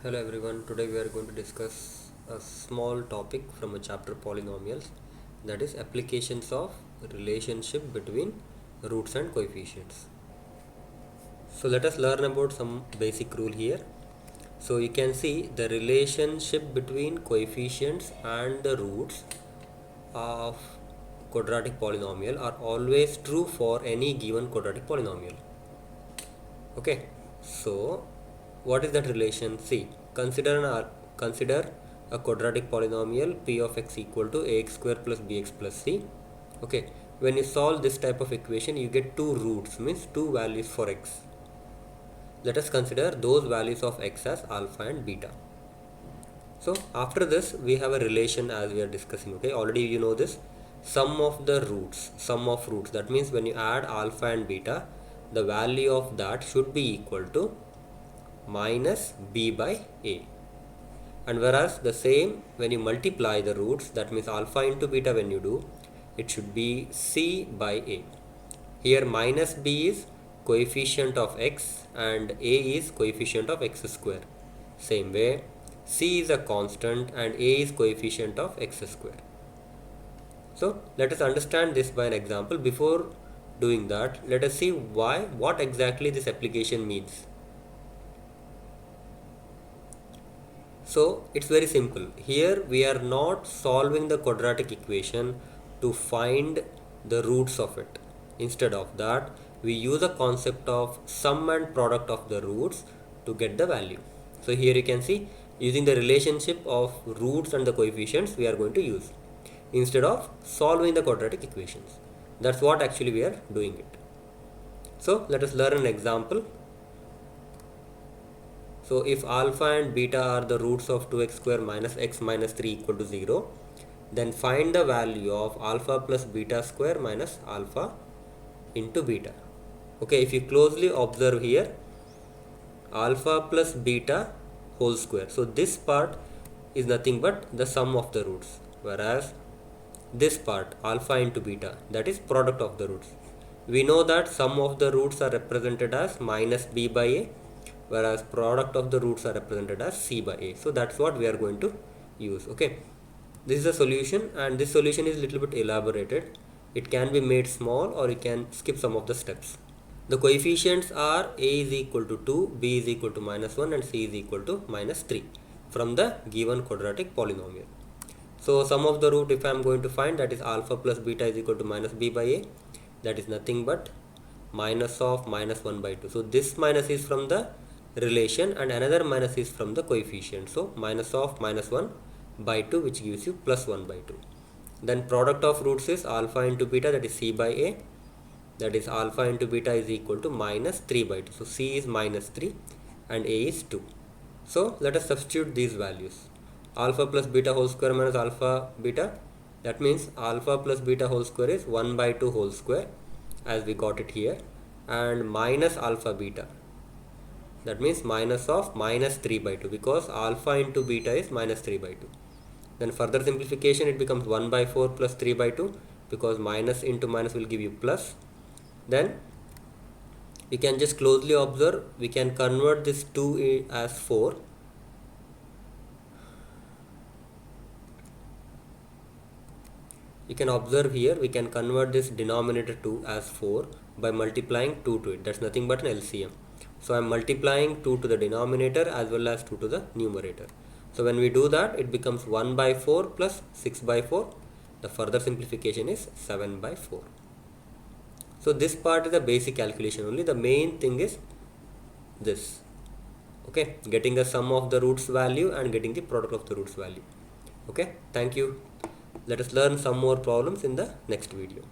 Hello everyone, today we are going to discuss a small topic from a chapter polynomials, that is applications of relationship between roots and coefficients. So let us learn about some basic rule here. So you can see the relationship between coefficients and the roots of quadratic polynomial are always true for any given quadratic polynomial. Okay, so what is that relation? See, consider a quadratic polynomial p of x equal to ax square plus bx plus c. Okay, when you solve this type of equation, you get two roots, means two values for x. Let us consider those values of x as alpha and beta. So after this, we have a relation as we are discussing. Okay, already you know this. Sum of roots. That means when you add alpha and beta, the value of that should be equal to minus b by a. And whereas the same when you multiply the roots, that means alpha into beta, when you do, it should be c by a. Here minus b is coefficient of x and a is coefficient of x square. Same way, c is a constant and a is coefficient of x square. So let us understand this by an example. Before doing that, let us see what exactly this application means. So it's very simple. Here we are not solving the quadratic equation to find the roots of it. Instead of that, we use a concept of sum and product of the roots to get the value. So here you can see, using the relationship of roots and the coefficients, we are going to use instead of solving the quadratic equations. That's what actually we are doing it. So let us learn an example. So if alpha and beta are the roots of 2x square minus x minus 3 equal to 0, then find the value of alpha plus beta square minus alpha into beta. Okay, if you closely observe here, alpha plus beta whole square. So this part is nothing but the sum of the roots, whereas this part alpha into beta, that is product of the roots. We know that sum of the roots are represented as minus b by a, whereas product of the roots are represented as c by a. So that's what we are going to use. Okay, this is a solution, and this solution is a little bit elaborated. It can be made small or you can skip some of the steps. The coefficients are a is equal to 2, b is equal to minus 1 and c is equal to minus 3 from the given quadratic polynomial. So sum of the root, if I am going to find, that is alpha plus beta is equal to minus b by a, that is nothing but minus of minus 1 by 2. So this minus is from the relation and another minus is from the coefficient. So minus of minus 1 by 2, which gives you plus 1 by 2. Then product of roots is alpha into beta, that is c by a, that is alpha into beta is equal to minus 3 by 2. So c is minus 3 and a is 2. So let us substitute these values. Alpha plus beta whole square minus alpha beta, that means alpha plus beta whole square is 1 by 2 whole square, as we got it here, and minus alpha beta, that means minus of minus 3 by 2, because alpha into beta is minus 3 by 2. Then further simplification, it becomes 1 by 4 plus 3 by 2, because minus into minus will give you plus. Then you can just closely observe, we can convert this 2 as 4. You can observe here, we can convert this denominator 2 as 4 by multiplying 2 to it. That's nothing but an LCM. So I am multiplying 2 to the denominator as well as 2 to the numerator. So when we do that, it becomes 1 by 4 plus 6 by 4. The further simplification is 7 by 4. So this part is a basic calculation only. The main thing is this. Okay, getting the sum of the roots value and getting the product of the roots value. Okay, thank you. Let us learn some more problems in the next video.